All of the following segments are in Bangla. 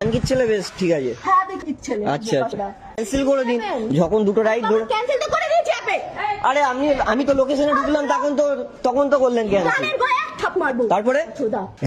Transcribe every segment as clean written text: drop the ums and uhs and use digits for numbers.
ব্যাংকের ছেলে বেশ ঠিক আছে। হ্যাঁ ব্যাংকের ছেলে। আচ্ছা আচ্ছা ক্যান্সেল করে দিন যখন দুটো রাইড ধরে। ক্যান্সেল তো করে দিয়েছি আপনি। আরে আমি তো লোকেশনে ঢুকলাম তখন তো করলেন ক্যান্সেল। তারপরে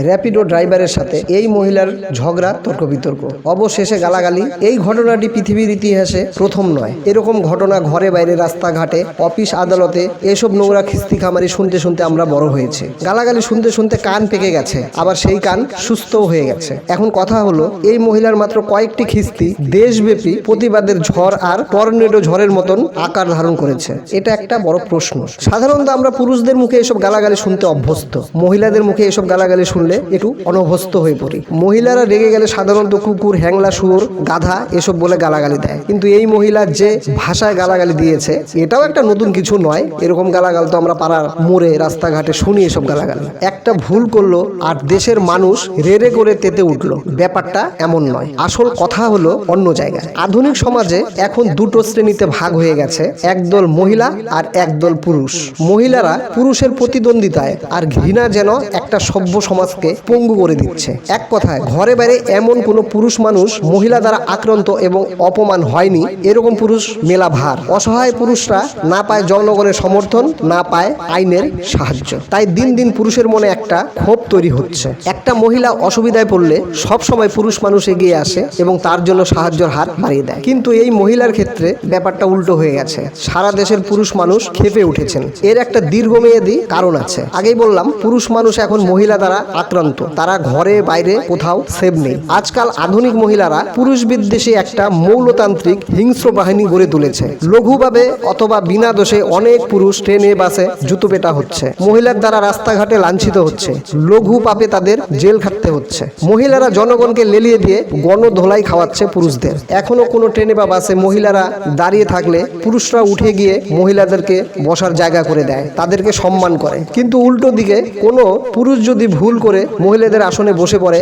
র্যাপিডো ড্রাইভারের সাথে এই মহিলার ঝগড়া তর্ক বিতর্ক, অবশেষে গালাগালি। এই ঘটনাটি পৃথিবীর ইতিহাসে প্রথম নয়। এরকম ঘটনা ঘরে বাইরে রাস্তাঘাটে অফিস আদালতে এসব নোংরা খিস্তি খামারি শুনতে শুনতে আমরা বড় হয়েছে। গালাগালি শুনতে শুনতে কান পেকে গেছে, আবার সেই কান সুস্থও হয়ে গেছে। এখন কথা হলো, এই মহিলার মাত্র কয়েকটি খিস্তি দেশব্যাপী প্রতিবাদের ঝড় আর টর্নেডো ঝড়ের মতন আকার ধারণ করেছে। এটা একটা বড় প্রশ্ন। সাধারণত আমরা পুরুষদের মুখে এসব গালাগালি শুনতে অভ্যস্ত, মহিলাদের মুখে এসব গালাগালি শুনলে একটু অনভ্যস্ত হয়ে পড়ি। মহিলারা রেগে গেলে সাধারণত কুকুর, হ্যাংলা, শুয়োর, গাধা এসব বলে গালাগালি দেয়, কিন্তু এই মহিলা যে ভাষায় গালাগালি দিয়েছে এটাও একটা নতুন কিছু নয়। এরকম গালাগাল তো আমরা পাড়ার মোড়ে রাস্তাঘাটে শুনি। এসব গালাগালি একটা ভুল করলো আর দেশের মানুষ রেড়ে করে তেতে উঠলো, ব্যাপারটা এমন নয়। আসল কথা হলো অন্য জায়গায়। আধুনিক সমাজে এখন দুটো শ্রেণীতে ভাগ হয়ে গেছে, একদল মহিলা আর একদল পুরুষ। মহিলারা পুরুষের প্রতিদ্বন্দ্বিতায় আর ঘৃণা যেন একটা সভ্য সমাজকে পঙ্গু করে দিচ্ছে। এক কথায়, ঘরে বাইরে এমন কোনো পুরুষ মানুষ মহিলা দ্বারা আক্রান্ত এবং অপমান হয়নি, এরকম পুরুষ মেলা ভার। অসহায় পুরুষরা না পায় জনগণের সমর্থন, না পায় আইনের সাহায্য। তাই দিন দিন পুরুষের মনে একটা ক্ষোভ তৈরি হচ্ছে। একটা মহিলা অসুবিধায় পড়লে সব সময় পুরুষ মানুষ এগিয়ে আসে এবং তার জন্য সাহায্যের হাত বাড়িয়ে দেয়। কিন্তু এই মহিলার ক্ষেত্রে ব্যাপারটা উল্টো হয়ে গেছে। সারা দেশের পুরুষ মানুষ ক্ষেপে উঠেছেন। এর একটা দীর্ঘমেয়াদী কারণ আছে। আগেই বললাম, পুরুষ মানুষ এখন মহিলা দ্বারা আক্রান্ত, তারা ঘরে বাইরে কোথাও সেভ নেই। আজকাল আধুনিক মহিলারা পুরুষ বিদ্বেষী একটা মৌলতান্ত্রিক হিংস্র বাহিনী গড়ে তুলেছে। লঘুভাবে অথবা বিনা দোষে অনেক পুরুষ ট্রেনে বাসে জুতো পেটা হচ্ছে, মহিলার দ্বারা রাস্তাঘাটে লাঞ্ছিত হচ্ছে, লঘু পাপে তাদের জেল খাটতে হচ্ছে। মহিলারা জনগণকে লেলিয়ে দিয়ে গণধোলাই খাওয়াচ্ছে পুরুষদের। এখনো কোনো ট্রেনে বা বাসে মহিলারা দাঁড়িয়ে থাকলে পুরুষরা উঠে গিয়ে মহিলাদেরকে বসার জায়গা করে দেয়, তাদেরকে সম্মান করে। কিন্তু উল্টো দিকে কোনো পুরুষ যদি ভুল করে মহিলাদের আসনে বসে পড়ে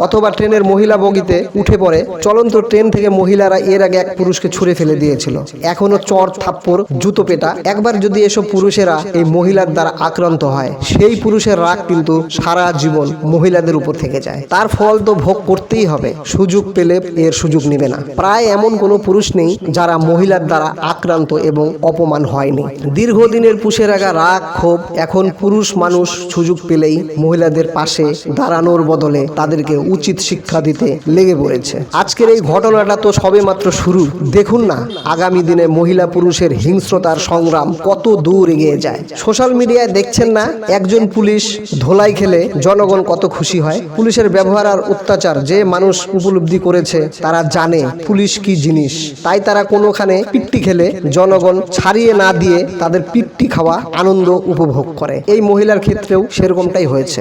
অথবা ট্রেনের মহিলা বগিতে উঠে পড়ে, চলন্ত ট্রেন থেকে মহিলারা এর আগে এক পুরুষকে ছুঁড়ে ফেলে দিয়েছিল। এখনো চর, থাপ্পড়, জুতো পেটা। একবার যদি এসব পুরুষেরা এই মহিলার দ্বারা আক্রান্ত হয়, সেই পুরুষের রাগ কিন্তু সারা জীবন মহিলাদের উপর থেকে যায়। তার ফল তো ভোগ করতেই হবে। সুযোগ পেলে এর সুযোগ নেবে না। প্রায় এমন কোনো পুরুষ নেই যারা মহিলার দ্বারা আক্রান্ত এবং অপমান হয়নি। দীর্ঘদিনের পুষে রাখা রাগ, ক্ষোভ এখন পুরুষ মানুষ সুযোগ পেলেই মহিলাদের পাশে দাঁড়ানোর বদলে তাদেরকে উচিত শিক্ষা দিতে লেগে পড়েছে। আজকের এই ঘটনাটা তো সবেমাত্র শুরু। দেখুন না, আগামী দিনে মহিলা পুরুষের হিংস্রতার সংগ্রাম কত দূর এগিয়ে যায়। সোশ্যাল মিডিয়ায় দেখছেন না, একজন পুলিশ ধোলাই খেলে জনগণ কত খুশি হয়। পুলিশের ব্যবহার আর অত্যাচার যে মানুষ উপলব্ধি করেছে তারা জানে পুলিশ কি জিনিস। তাই তারা কোনোখানে পিট্টি খেলে জনগণ ছাড়িয়ে না দিয়ে তাদের পিট্টি খাওয়া আনন্দ উপভোগ করে। এই মহিলার ক্ষেত্রেও সেরকমটাই হয়েছে।